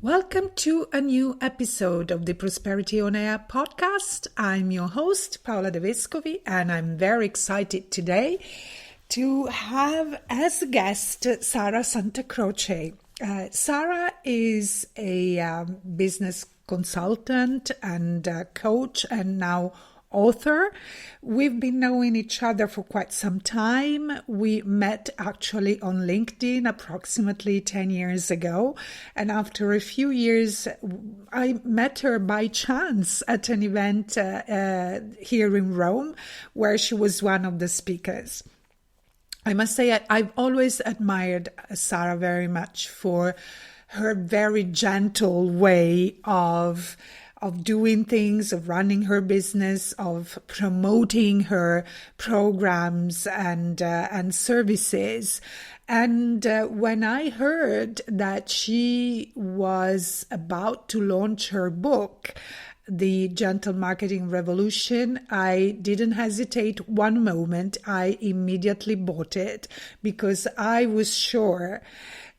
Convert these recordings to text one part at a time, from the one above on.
Welcome to a new episode of the Prosperity on Air podcast. I'm your host, Paola De Vescovi, and I'm very excited today to have as a guest Sarah Santacroce. Sarah is a business consultant and coach and now author. We've been knowing each other for quite some time. We met actually on LinkedIn approximately 10 years ago. And after a few years, I met her by chance at an event here in Rome, where she was one of the speakers. I must say I've always admired Sarah very much for her very gentle way of doing things, of running her business, of promoting her programs and services. And when I heard that she was about to launch her book, The Gentle Marketing Revolution, I didn't hesitate one moment. I immediately bought it because I was sure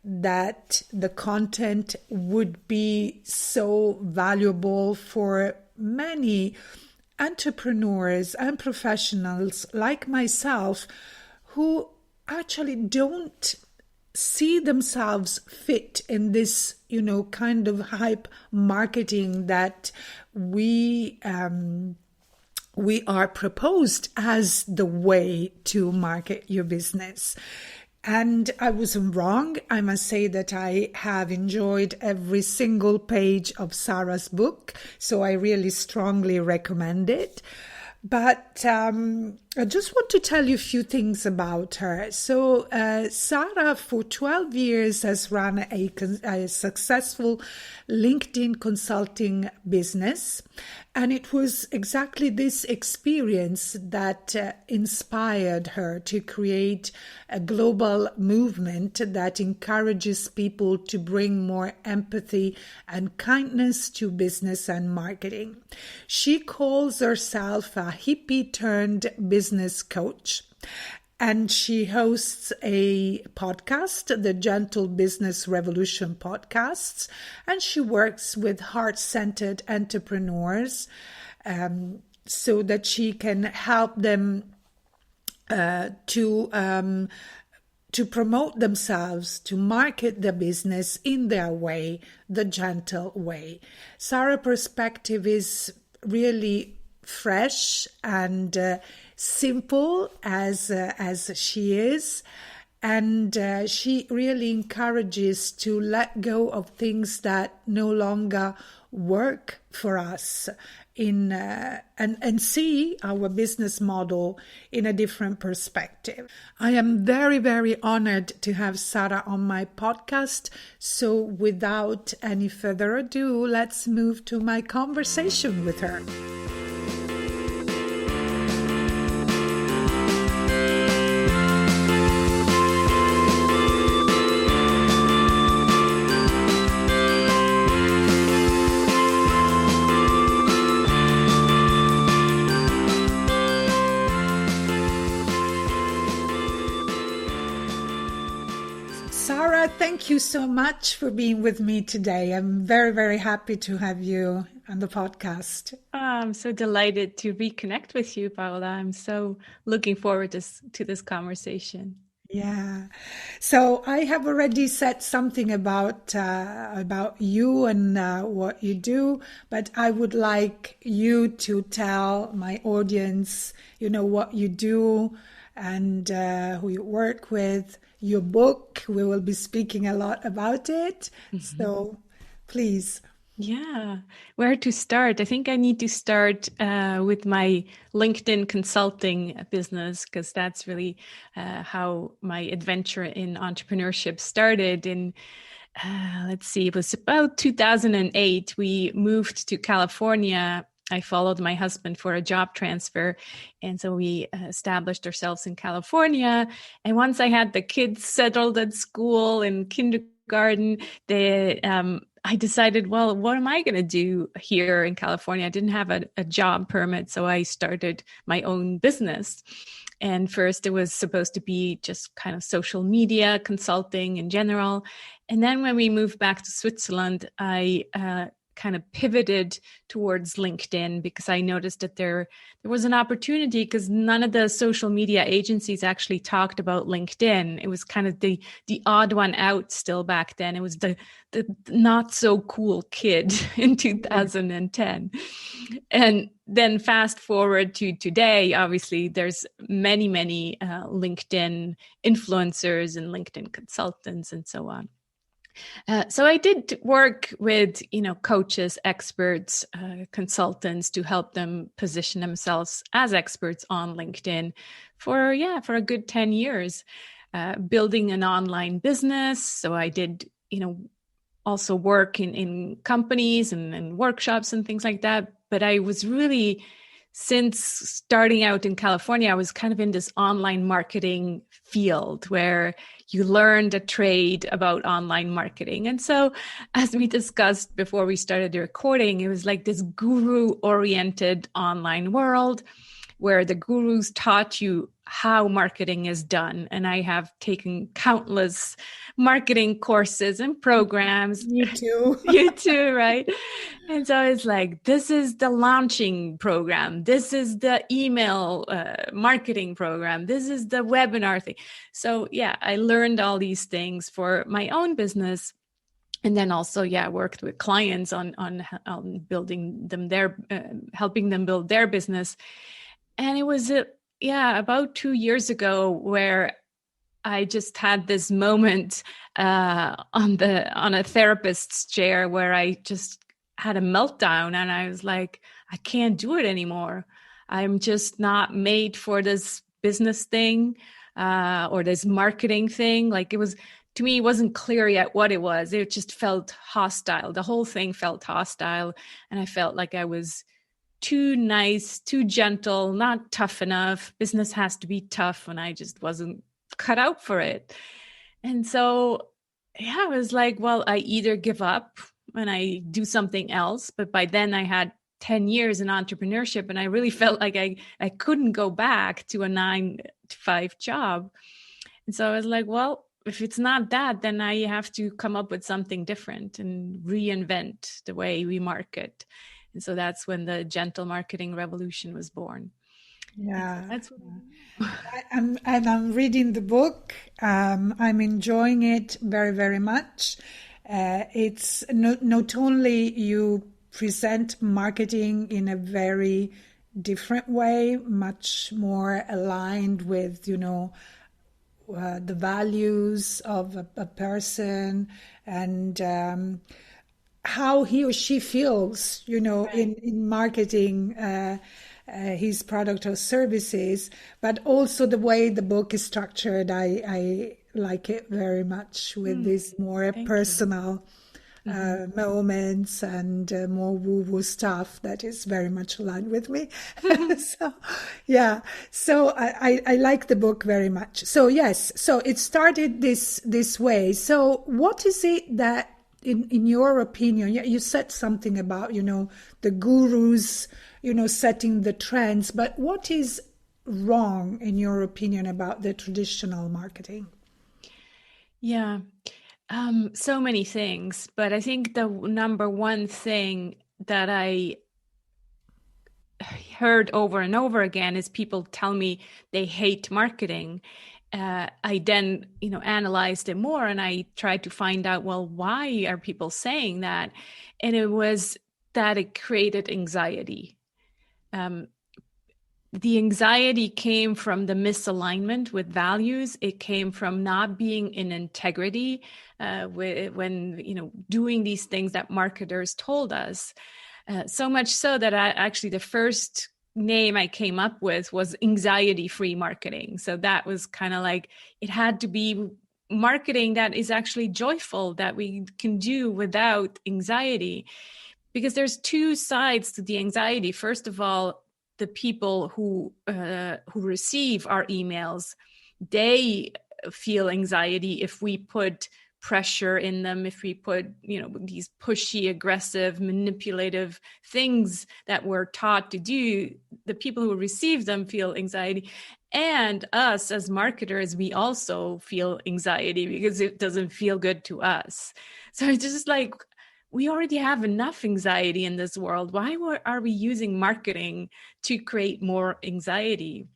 that the content would be so valuable for many entrepreneurs and professionals like myself who actually don't see themselves fit in this, kind of hype marketing that we are proposed as the way to market your business. And I wasn't wrong. I must say that I have enjoyed every single page of Sarah's book, so I really strongly recommend it. But I just want to tell you a few things about her. So Sarah, for 12 years, has run a successful LinkedIn consulting business. And it was exactly this experience that inspired her to create a global movement that encourages people to bring more empathy and kindness to business and marketing. She calls herself a hippie-turned business coach. And she hosts a podcast, the Gentle Business Revolution podcasts, and she works with heart-centered entrepreneurs so that she can help them to promote themselves, to market their business in their way, the gentle way. Sarah's perspective is really fresh and simple as she is, and she really encourages to let go of things that no longer work for us and see our business model in a different perspective. I am very, very honored to have Sarah on my podcast. So without any further ado, let's move to my conversation with her. Sarah, thank you so much for being with me today. I'm very, very happy to have you on the podcast. I'm so delighted to reconnect with you, Paola. I'm so looking forward to this conversation. Yeah. So I have already said something about you and what you do, but I would like you to tell my audience, what you do and who you work with. Your book, we will be speaking a lot about it. Mm-hmm. So please. Yeah. Where to start? I think I need to start with my LinkedIn consulting business, because that's really how my adventure in entrepreneurship started. And let's see, it was about 2008. We moved to California. I followed my husband for a job transfer. And so we established ourselves in California. And once I had the kids settled at school in kindergarten, I decided, well, what am I going to do here in California? I didn't have a job permit, so I started my own business. And first it was supposed to be just kind of social media consulting in general. And then when we moved back to Switzerland, I kind of pivoted towards LinkedIn because I noticed that there was an opportunity, because none of the social media agencies actually talked about LinkedIn. It was kind of the odd one out still back then. It was the not so cool kid in 2010. And then fast forward to today, obviously there's many LinkedIn influencers and LinkedIn consultants and so on. So I did work with, coaches, experts, consultants to help them position themselves as experts on LinkedIn for a good 10 years, building an online business. So I did, also work in companies and workshops and things like that. But I was really, since starting out in California, I was kind of in this online marketing field where you learned a trade about online marketing. And so, as we discussed before we started the recording, it was like this guru-oriented online world where the gurus taught you how marketing is done. And I have taken countless marketing courses and programs. You too. You too, right? And so it's like, this is the launching program. This is the email marketing program. This is the webinar thing. So yeah, I learned all these things for my own business. And then also, worked with clients on building them helping them build their business. And it was, about 2 years ago where I just had this moment on a therapist's chair where I just had a meltdown, and I was like, I can't do it anymore. I'm just not made for this business thing or this marketing thing. Like, it was, to me, it wasn't clear yet what it was. It just felt hostile. The whole thing felt hostile. And I felt like I was too nice, too gentle, not tough enough. Business has to be tough, and I just wasn't cut out for it. And so, I was like, well, I either give up and I do something else. But by then I had 10 years in entrepreneurship, and I really felt like I couldn't go back to a 9-to-5 job. And so I was like, well, if it's not that, then I have to come up with something different and reinvent the way we market. And so that's when the gentle marketing revolution was born. Yeah. That's what I'm reading the book. I'm enjoying it very, very much. It's not only you present marketing in a very different way, much more aligned with, the values of a person and how he or she feels, in marketing his product or services, but also the way the book is structured. I like it very much with these more personal moments and more woo-woo stuff that is very much aligned with me. So I like the book very much. So yes, so it started this way. So what is it that in your opinion, you said something about, the gurus, setting the trends, but what is wrong in your opinion about the traditional marketing? Yeah. So many things, but I think the number one thing that I heard over and over again is people tell me they hate marketing. I then, analyzed it more, and I tried to find out, well, why are people saying that? And it was that it created anxiety. The anxiety came from the misalignment with values. It came from not being in integrity when doing these things that marketers told us. So much so that the first name I came up with was anxiety-free marketing. So that was kind of like, it had to be marketing that is actually joyful, that we can do without anxiety. Because there's two sides to the anxiety. First of all, the people who receive our emails, they feel anxiety if we put pressure in them, if we put, these pushy, aggressive, manipulative things that we're taught to do, the people who receive them feel anxiety. And us as marketers, we also feel anxiety because it doesn't feel good to us. So it's just like, we already have enough anxiety in this world. Why are we using marketing to create more anxiety?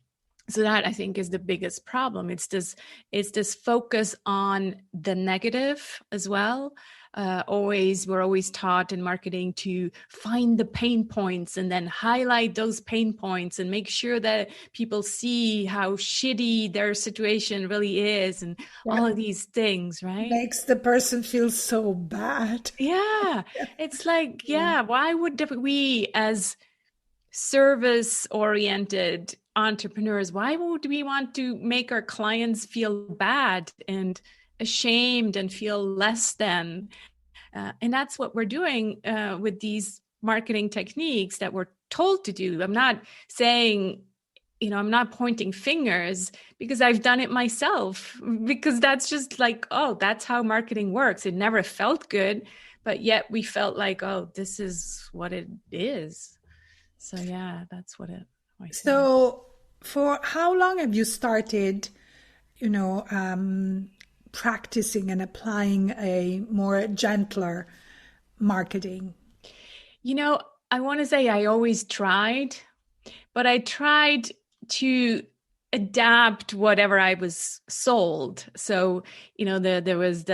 So that, I think, is the biggest problem. It's this focus on the negative as well. We're always taught in marketing to find the pain points and then highlight those pain points and make sure that people see how shitty their situation really is, and all of these things, right? Makes the person feel so bad. Yeah. It's like, why would we, as service-oriented entrepreneurs, why would we want to make our clients feel bad and ashamed and feel less than? And that's what we're doing with these marketing techniques that we're told to do. I'm not saying, I'm not pointing fingers, because I've done it myself, because that's just like, oh, that's how marketing works. It never felt good, but yet we felt like, oh, this is what it is. So yeah, that's what it. So, for how long have you started, practicing and applying a more gentler marketing? I want to say I always tried, but I tried to adapt whatever I was sold. So, there was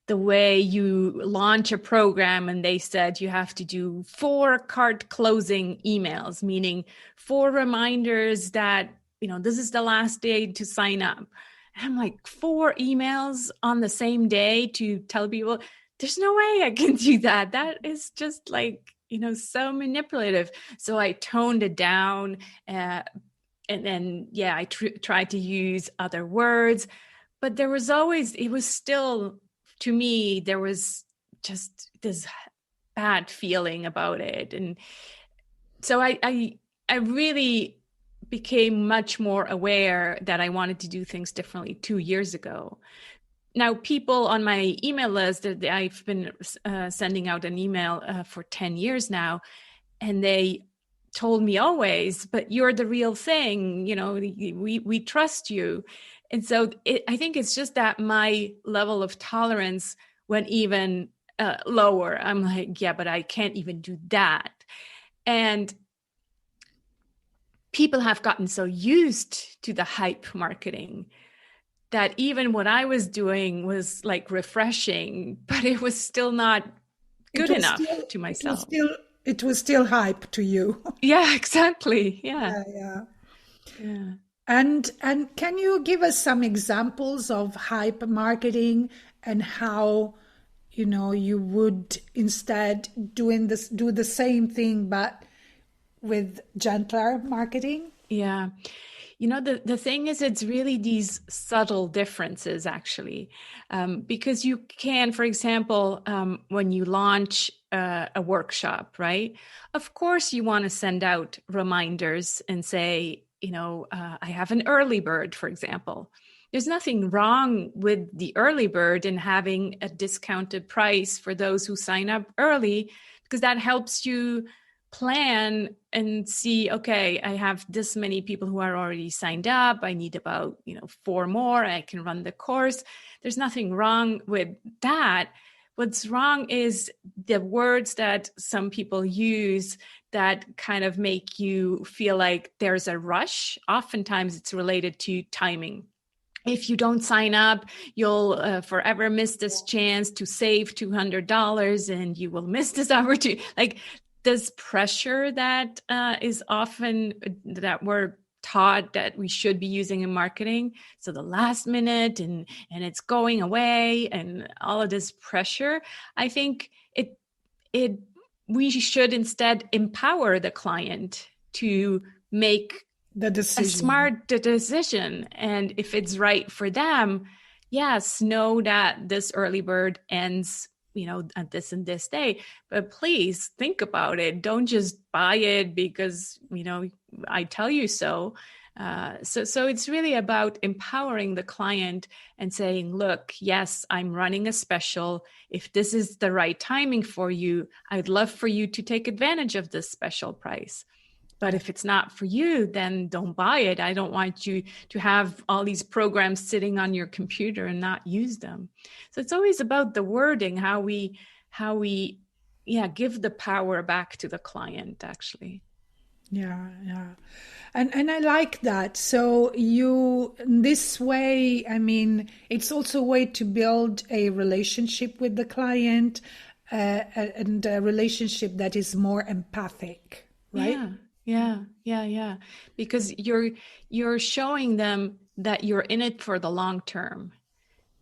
the way you launch a program, and they said you have to do 4 cart closing emails, meaning 4 reminders that, this is the last day to sign up. And I'm like, 4 emails on the same day to tell people? There's no way I can do that. That is just like, so manipulative. So I toned it down. And then, I tried to use other words, but there was always, it was still, to me, there was just this bad feeling about it. And so I really became much more aware that I wanted to do things differently 2 years ago. Now, people on my email list, I've been sending out an email for 10 years now, and they told me always, but you're the real thing, we trust you. And so I think it's just that my level of tolerance went even lower. I'm like, yeah, but I can't even do that. And people have gotten so used to the hype marketing that even what I was doing was like refreshing, but it was still not good enough to myself. It was still hype to you. Yeah, exactly. Yeah. And can you give us some examples of hype marketing and how, you would instead do the same thing but with gentler marketing? Yeah. The thing is, it's really these subtle differences, actually, because you can, for example, when you launch a workshop, right? Of course, you want to send out reminders and say, I have an early bird, for example. There's nothing wrong with the early bird and having a discounted price for those who sign up early, because that helps you plan and see, okay, I have this many people who are already signed up. I need about, 4 more. I can run the course. There's nothing wrong with that. What's wrong is the words that some people use that kind of make you feel like there's a rush. Oftentimes it's related to timing. If you don't sign up, you'll forever miss this chance to save $200, and you will miss this opportunity. Like, this pressure that is often that we're taught that we should be using in marketing. So the last minute and it's going away and all of this pressure, I think we should instead empower the client to make a smart decision. And if it's right for them, yes, know that this early bird ends at this and this day, but please think about it. Don't just buy it because, I tell you so. So it's really about empowering the client and saying, look, yes, I'm running a special. If this is the right timing for you, I'd love for you to take advantage of this special price. But if it's not for you, then don't buy it. I don't want you to have all these programs sitting on your computer and not use them. So it's always about the wording, how we give the power back to the client, actually. Yeah. And I like that. So you, this way, I mean, it's also a way to build a relationship with the client, and a relationship that is more empathic, right? Yeah. Because you're showing them that you're in it for the long term,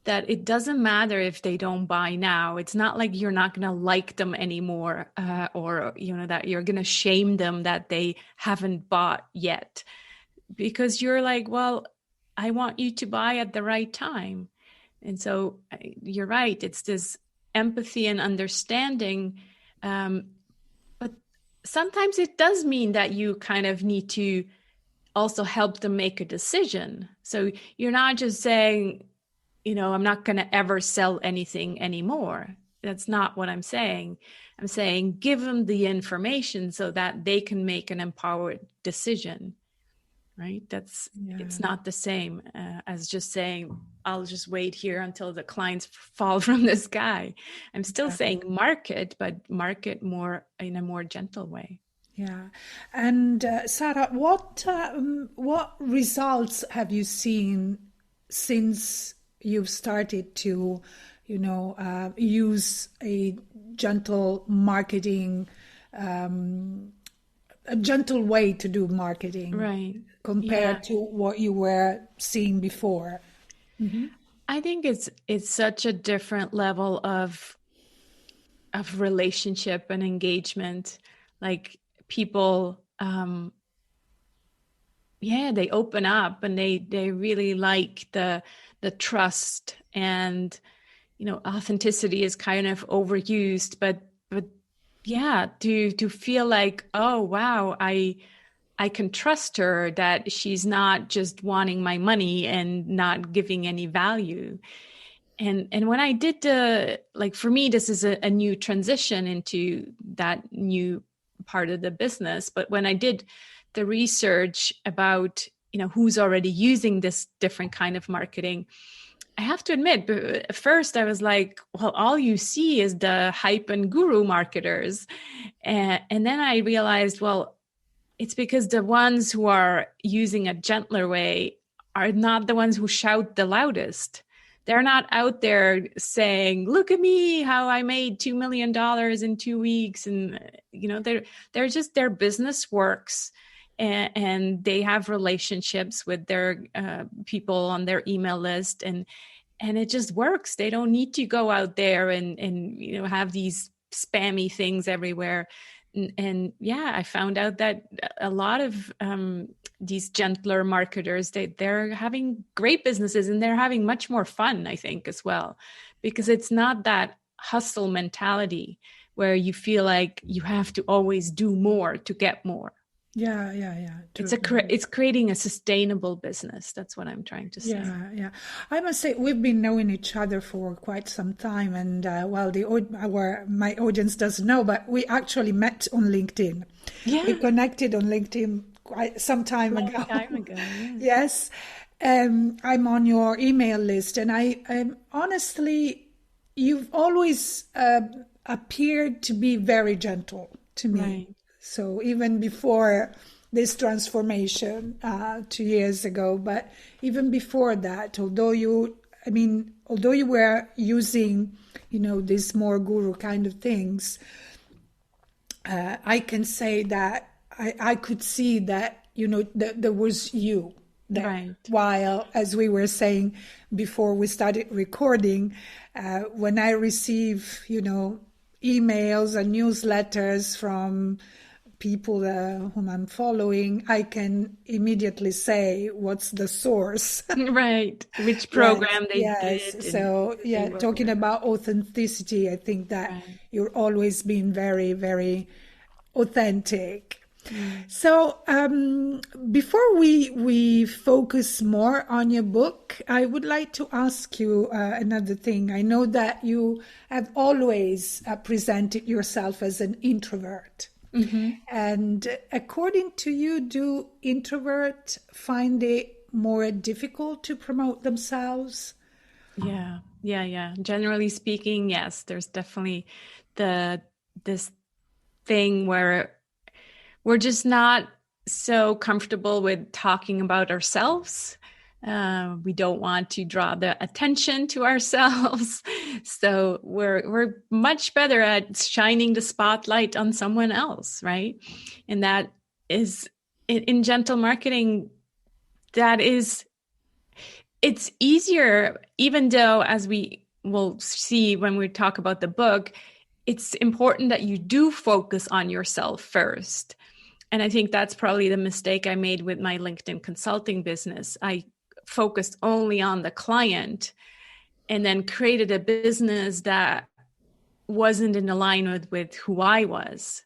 that it doesn't matter if they don't buy now. It's not like you're not going to like them anymore, or that you're going to shame them that they haven't bought yet, because you're like, well, I want you to buy at the right time. And so you're right. It's this empathy and understanding. But sometimes it does mean that you kind of need to also help them make a decision. So you're not just saying, I'm not going to ever sell anything anymore. That's not what I'm saying. I'm saying give them the information so that they can make an empowered decision, right? It's not the same as just saying, I'll just wait here until the clients fall from the sky. I'm still saying market, but market more in a more gentle way. Yeah. And Sarah, what results have you seen since you've started to, use a gentle marketing, a gentle way to do marketing, right? Compared to what you were seeing before? Mm-hmm. I think it's such a different level of relationship and engagement. Like people, they open up and they really like the trust, and authenticity is kind of overused, but to feel like, oh wow, I can trust her, that she's not just wanting my money and not giving any value. And when I did for me, this is a new transition into that new part of the business. But when I did the research about, who's already using this different kind of marketing, I have to admit, at first I was like, well, all you see is the hype and guru marketers. And then I realized, well, it's because the ones who are using a gentler way are not the ones who shout the loudest. They're not out there saying, look at me, how I made $2 million in 2 weeks. And, they're just, their business works, and they have relationships with their people on their email list. And it just works. They don't need to go out there and have these spammy things everywhere. And I found out that a lot of these gentler marketers, they're having great businesses, and they're having much more fun, I think, as well, because it's not that hustle mentality where you feel like you have to always do more to get more. Yeah. It's creating a sustainable business. That's what I'm trying to say. Yeah. I must say, we've been knowing each other for quite some time, and my audience doesn't know, but we actually met on LinkedIn. Yeah, we connected on LinkedIn quite some time ago. Yeah. Yes, I'm on your email list, and I'm honestly, you've always appeared to be very gentle to me. Right. So even before this transformation 2 years ago, but even before that, although you were using, these more guru kind of things, I can say that I could see that, there was you there. Right. While, as we were saying before we started recording, when I receive, emails and newsletters from people whom I'm following, I can immediately say what's the source. Right. Which program they did. So, talking about authenticity, I think that you're always being very, very authentic. So, before we focus more on your book, I would like to ask you another thing. I know that you have always presented yourself as an introvert. Mm-hmm. And according to you, do introverts find it more difficult to promote themselves? Yeah. Generally speaking, yes, there's definitely this thing where we're just not so comfortable with talking about ourselves. We don't want to draw the attention to ourselves. So we're much better at shining the spotlight on someone else, right? And that is in gentle marketing, that is, it's easier, even though, as we will see when we talk about the book, it's important that you do focus on yourself first. And I think that's probably the mistake I made with my LinkedIn consulting business. I focused only on the client and then created a business that wasn't in alignment with who I was.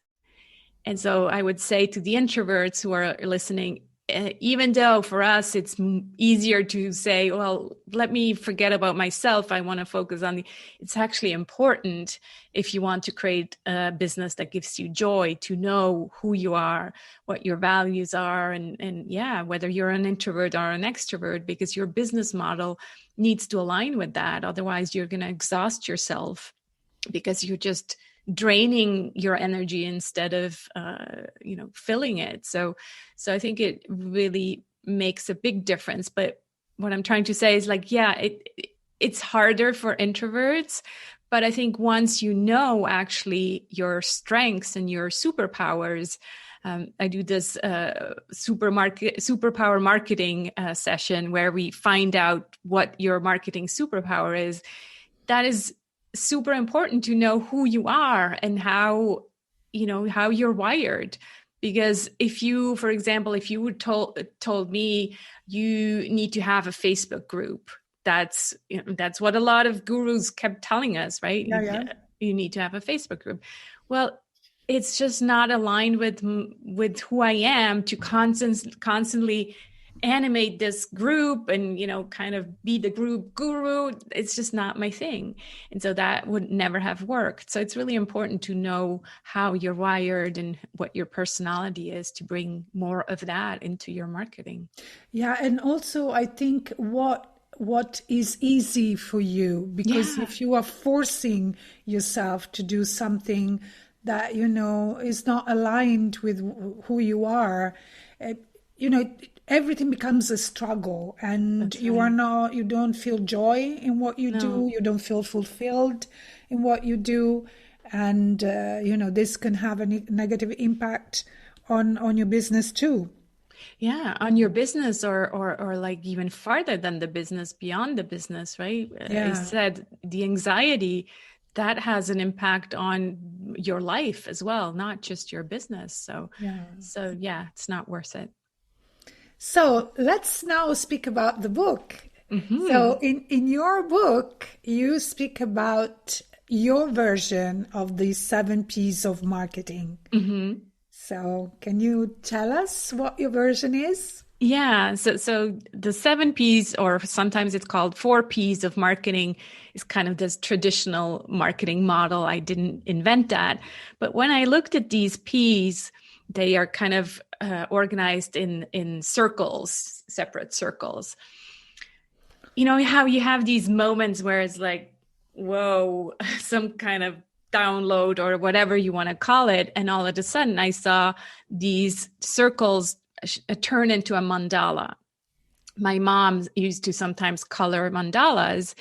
And so I would say to the introverts who are listening, even though for us it's easier to say, well, let me forget about myself, I want to focus on it's actually important, if you want to create a business that gives you joy, to know who you are, what your values are, and yeah, whether you're an introvert or an extrovert, because your business model needs to align with that. Otherwise you're going to exhaust yourself, because you're just draining your energy instead of filling it. So I think it really makes a big difference. But what I'm trying to say is, like, yeah, it's harder for introverts, but I think once you know actually your strengths and your superpowers, I do this superpower marketing session where we find out what your marketing superpower is. That is super important, to know who you are and how you're wired. Because if you, for example, if you would told me you need to have a Facebook group, that's what a lot of gurus kept telling us, right? Yeah. You need to have a Facebook group. Well, it's just not aligned with who I am to constantly animate this group and kind of be the group guru. It's just not my thing, and so that would never have worked. So it's really important to know how you're wired and what your personality is, to bring more of that into your marketing. Yeah, and also I think what is easy for you, because if you are forcing yourself to do something that is not aligned with who you are, everything becomes a struggle, and That's you right. you don't feel joy in what you do, you don't feel fulfilled in what you do, and this can have a negative impact on your business too. Yeah, on your business, or like even farther than the business, beyond the business, right? I Yeah. said the anxiety, that has an impact on your life as well, not just your business. Yeah. So yeah, it's not worth it. So let's now speak about the book. So Hmm. in your book, you speak about your version of the 7 P's of marketing. Hmm. So can you tell us what your version is? Yeah, so the 7 P's, or sometimes it's called 4 P's of marketing, is kind of this traditional marketing model. I didn't invent that, but when I looked at these P's, they are kind of organized in circles, separate circles. You know how you have these moments where it's like, whoa, some kind of download or whatever you want to call it, and all of a sudden I saw these circles turn into a mandala. My mom used to sometimes color mandalas,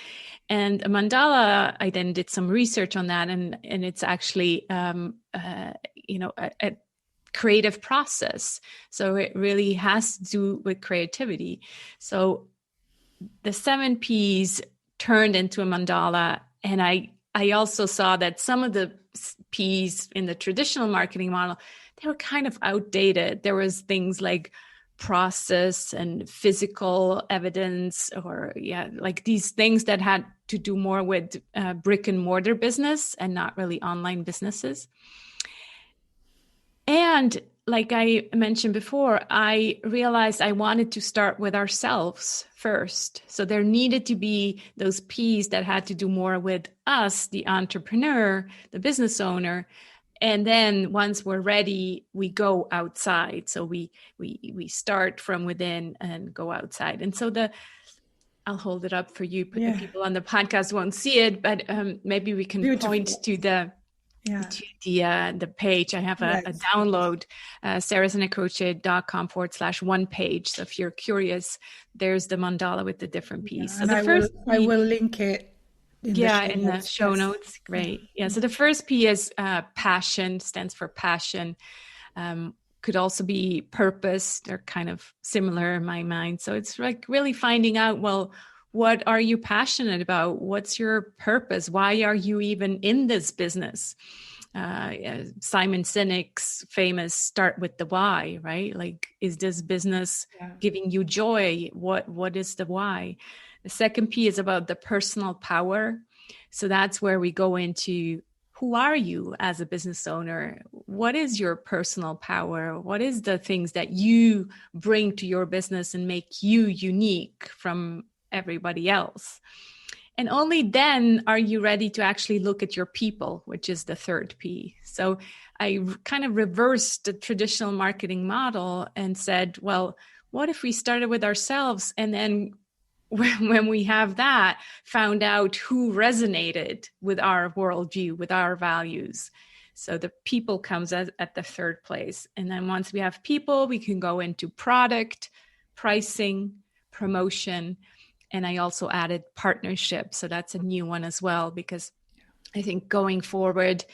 and a mandala, I then did some research on that, and it's actually a creative process. So it really has to do with creativity. So the 7 P's turned into a mandala, and I also saw that some of the P's in the traditional marketing model, they were kind of outdated. There was things like process and physical evidence, or like these things that had to do more with brick and mortar business and not really online businesses. And like I mentioned before, I realized I wanted to start with ourselves first. So there needed to be those P's that had to do more with us, the entrepreneur, the business owner. And then once we're ready, we go outside. So we start from within and go outside. And so I'll hold it up for you. Yeah. People on the podcast won't see it, but maybe we can point to the page. I have a download, sarahsantacroce.com/one page. So if you're curious, there's the mandala with the different P's. Yeah, so I will link it in the show notes. Great. Yeah. So the first P is passion, stands for passion. Could also be purpose. They're kind of similar in my mind. So it's like really finding out, well, what are you passionate about? What's your purpose? Why are you even in this business? Simon Sinek's famous start with the why, right? Like, is this business giving you joy? What is the why? The second P is about the personal power. So that's where we go into, who are you as a business owner? What is your personal power? What is the things that you bring to your business and make you unique from everybody else? And only then are you ready to actually look at your people, which is the third P. So I kind of reversed the traditional marketing model and said, well, what if we started with ourselves, and then when we have that, found out who resonated with our worldview, with our values. So the people comes at the third place. And then once we have people, we can go into product, pricing, promotion. And I also added partnership. So that's a new one as well, because I think going forward,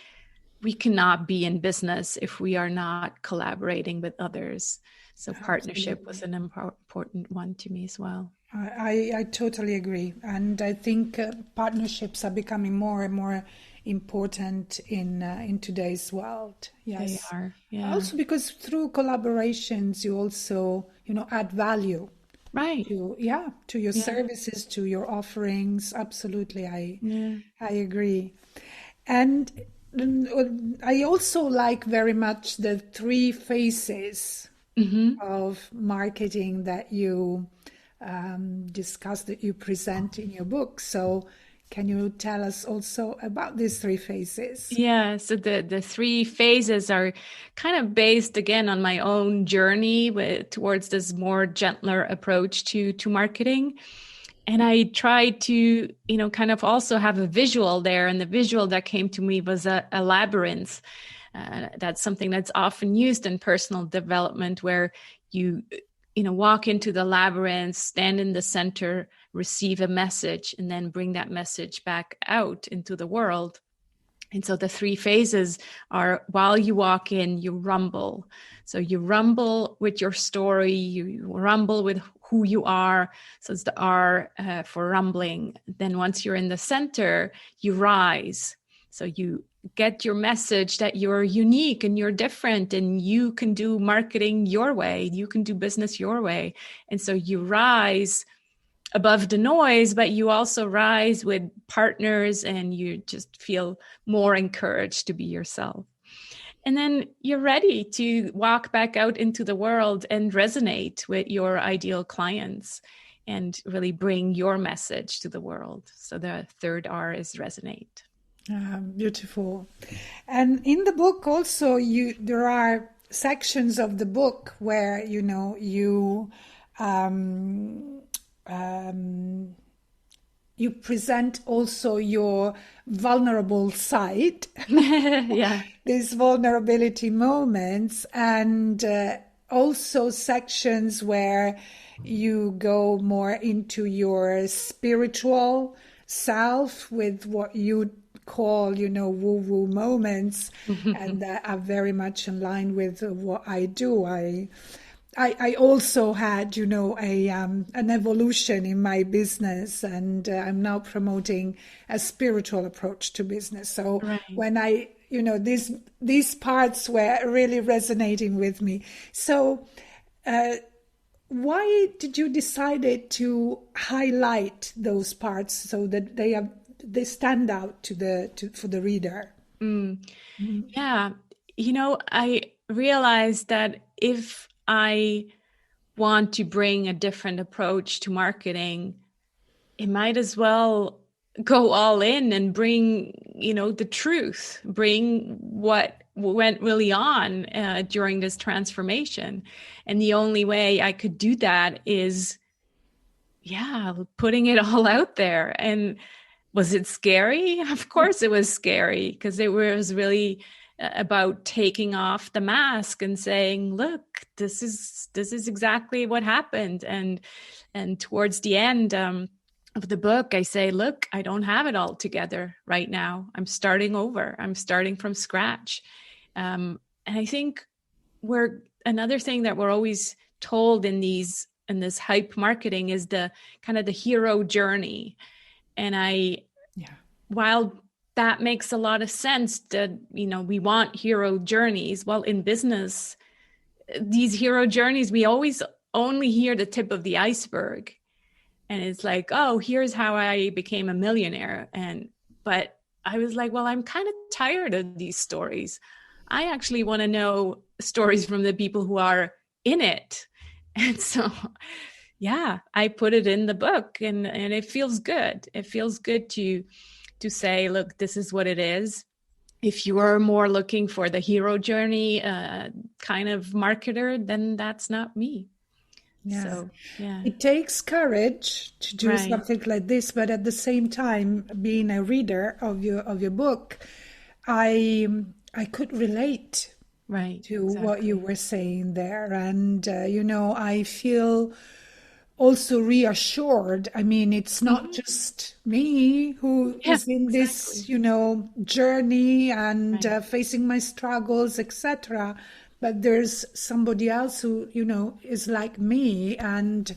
we cannot be in business if we are not collaborating with others. So partnership was an important one to me as well. I totally agree. And I think partnerships are becoming more and more important in today's world. Yes. They are. Yeah. Also because through collaborations, you also, add value. Right. To your services, to your offerings. Absolutely. I agree. And I also like very much the 3 phases of marketing that you discuss, that you present in your book. So can you tell us also about these 3 phases? Yeah, so the 3 phases are kind of based again on my own journey towards this more gentler approach to marketing. And I tried to, kind of also have a visual there. And the visual that came to me was a labyrinth. That's something that's often used in personal development, where you walk into the labyrinth, stand in the center, receive a message, and then bring that message back out into the world. And so the 3 phases are, while you walk in, you rumble. So you rumble with your story, you rumble with who you are. So it's the R for rumbling. Then once you're in the center, you rise. So you get your message that you're unique and you're different and you can do marketing your way, you can do business your way. And so you rise above the noise, but you also rise with partners and you just feel more encouraged to be yourself. And then you're ready to walk back out into the world and resonate with your ideal clients and really bring your message to the world. So the third R is resonate. Beautiful. And in the book also, there are sections of the book where you present also your vulnerable side. Yeah. These vulnerability moments, and also sections where you go more into your spiritual self with what you call, woo-woo moments, and that are very much in line with what I do. I also had, an evolution in my business, and I'm now promoting a spiritual approach to business. So when these parts were really resonating with me. So why did you decide to highlight those parts so that they stand out for the reader? Yeah, I realized that if I want to bring a different approach to marketing, it might as well go all in and bring, the truth, bring what went really on during this transformation. And the only way I could do that is, putting it all out there. And was it scary? Of course it was scary, because it was really about taking off the mask and saying, look, this is exactly what happened. And towards the end of the book, I say, look, I don't have it all together right now. I'm starting over. I'm starting from scratch. And I think another thing that we're always told in this hype marketing is the kind of the hero journey. And while that makes a lot of sense, that, we want hero journeys. Well, in business, these hero journeys, we always only hear the tip of the iceberg. And it's like, oh, here's how I became a millionaire. But I was like, well, I'm kind of tired of these stories. I actually want to know stories from the people who are in it. And so, I put it in the book, and it feels good. It feels good to say, look, this is what it is. If you are more looking for the hero journey kind of marketer, then that's not me. Yeah. So, it takes courage to do something like this, but at the same time, being a reader of your book, I could relate to what you were saying there, and I feel also reassured. I mean, it's not just me who is in this, journey and facing my struggles, etc. But there's somebody else who, is like me. And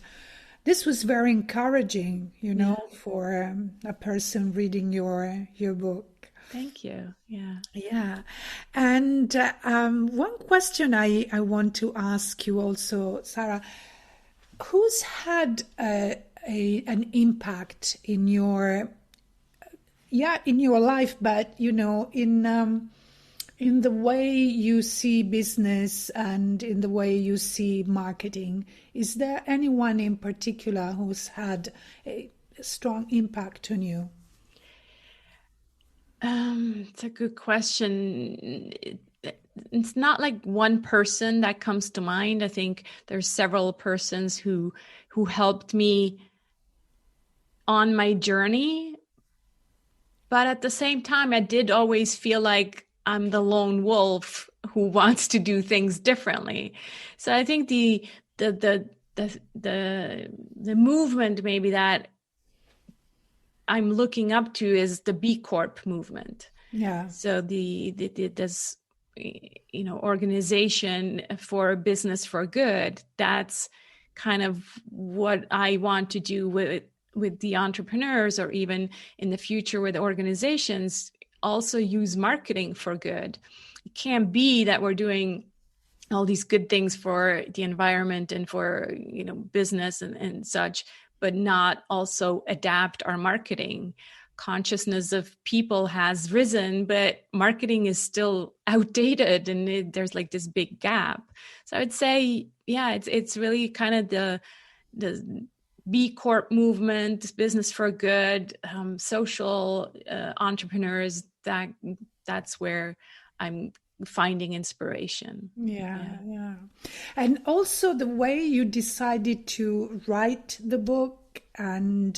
this was very encouraging, for a person reading your book. Thank you. Yeah. Yeah. And one question I want to ask you also, Sarah, who's had an impact in your life, but, in the way you see business and in the way you see marketing? Is there anyone in particular who's had a strong impact on you? It's a good question. It's not like one person that comes to mind. I think there's several persons who helped me on my journey. But at the same time, I did always feel like I'm the lone wolf who wants to do things differently. So I think the movement maybe that I'm looking up to is the B Corp movement. Yeah. So this organization for business for good. That's kind of what I want to do with the entrepreneurs, or even in the future with organizations. Also use marketing for good. It can't be that we're doing all these good things for the environment and for business and such, but not also adapt our marketing. Consciousness of people has risen, but marketing is still outdated, and there's like this big gap. So I would say, it's really kind of the B Corp movement, business for good, social entrepreneurs. That's where I'm finding inspiration. Yeah. And also the way you decided to write the book and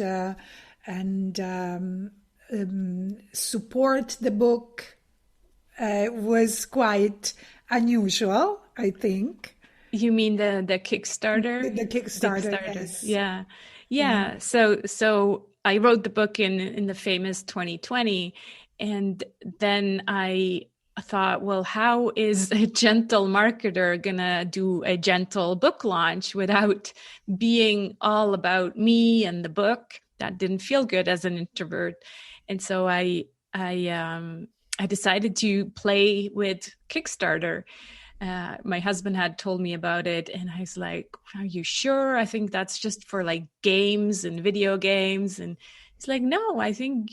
support the book was quite unusual, I think. You mean the Kickstarter? The Kickstarter, yes. Yeah. So I wrote the book in the famous 2020, and then I thought, well, how is a gentle marketer gonna do a gentle book launch without being all about me and the book? That didn't feel good as an introvert. And so I decided to play with Kickstarter. My husband had told me about it, and I was like, are you sure? I think that's just for like games and video games. And it's like, no, I think,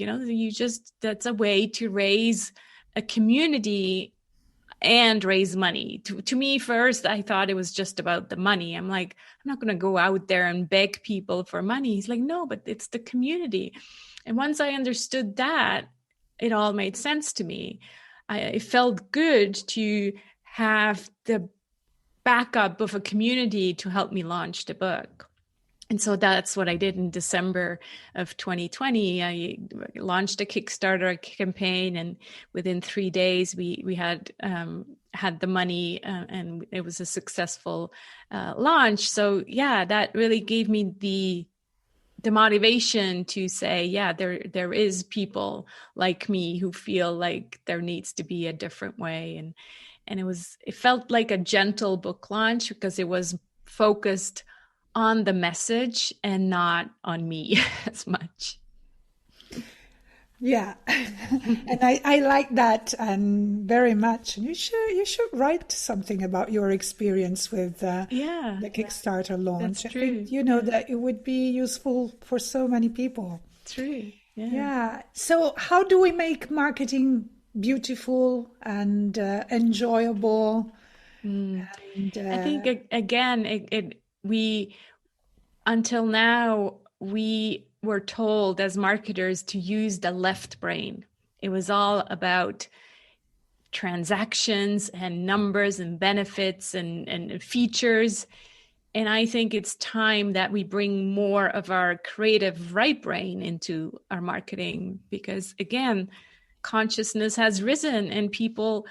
that's a way to raise a community and raise money. To me, first, I thought it was just about the money. I'm like, I'm not going to go out there and beg people for money. He's like, no, but it's the community. And once I understood that, it all made sense to me. It felt good to have the backup of a community to help me launch the book. And so that's what I did in December of 2020. I launched a Kickstarter campaign, and within 3 days, we had the money, and it was a successful launch. So yeah, that really gave me the motivation to say, yeah, there is people like me who feel like there needs to be a different way. And it felt like a gentle book launch because it was focused on the message and not on me as much. Yeah, and I like that very much. And you should write something about your experience with the Kickstarter launch. That's true. I think, that it would be useful for so many people. True. Yeah. So how do we make marketing beautiful and enjoyable? And, I think again, until now we were told as marketers to use the left brain. It was all about transactions and numbers and benefits and features. And I think it's time that we bring more of our creative right brain into our marketing, because again, consciousness has risen and people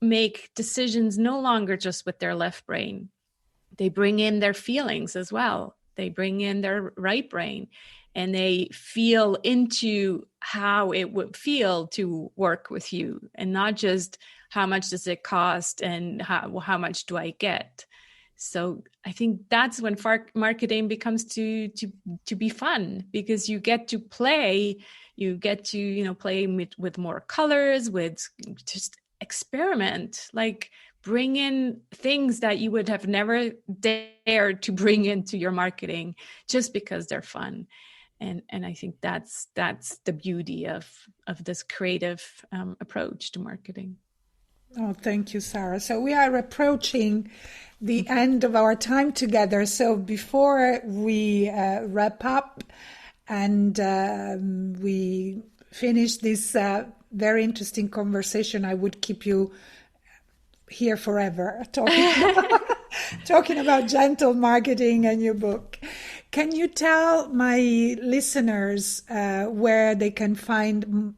make decisions no longer just with their left brain. They bring in their feelings as well. They bring in their right brain, and they feel into how it would feel to work with you, and not just how much does it cost and how much do I get. So I think that's when marketing becomes to be fun, because you get to play, play with more colors, with just experiment, like bring in things that you would have never dared to bring into your marketing just because they're fun. And I think that's the beauty of this creative approach to marketing. Oh, thank you, Sarah. So we are approaching the end of our time together. So before we wrap up and we finish this very interesting conversation, I would keep you here forever talking about gentle marketing and your book. Can you tell my listeners where they can find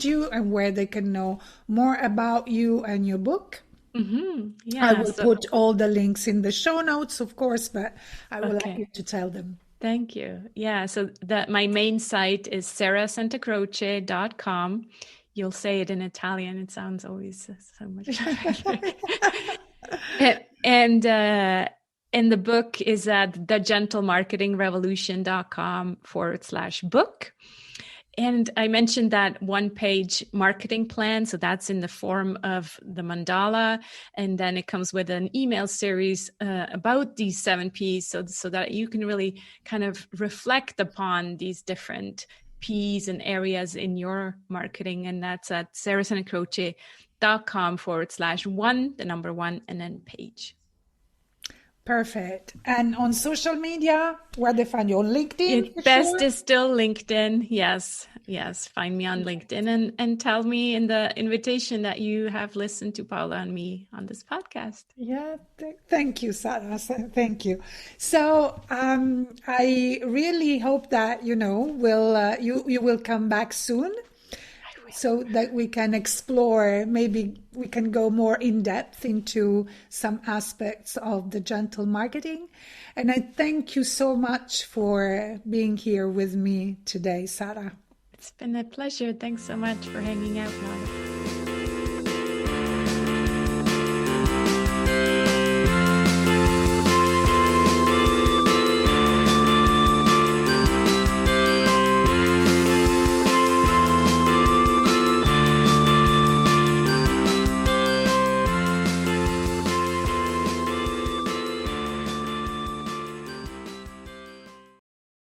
you and where they can know more about you and your book? Mm-hmm. Yeah, I will put all the links in the show notes, of course, but I will like you to tell them. Thank you. Yeah, so my main site is sarahsantacroce.com. You'll say it in Italian. It sounds always so much better. And the book is at thegentlemarketingrevolution.com/book. And I mentioned that 1-page marketing plan. So that's in the form of the mandala. And then it comes with an email series about these 7 Ps so that you can really kind of reflect upon these different Ps and areas in your marketing. And that's at sarahsantacroce.com/1, the number 1, and then page. Perfect. And on social media, where they find you? On LinkedIn? Best is still LinkedIn. Yes. Find me on LinkedIn and tell me in the invitation that you have listened to Paula and me on this podcast. Yeah. Thank you, Sarah. Thank you. So I really hope that, you will come back soon, so that we can explore, maybe we can go more in depth into some aspects of the gentle marketing. And I thank you so much for being here with me today, Sarah. It's been a pleasure. Thanks so much for hanging out, Paula.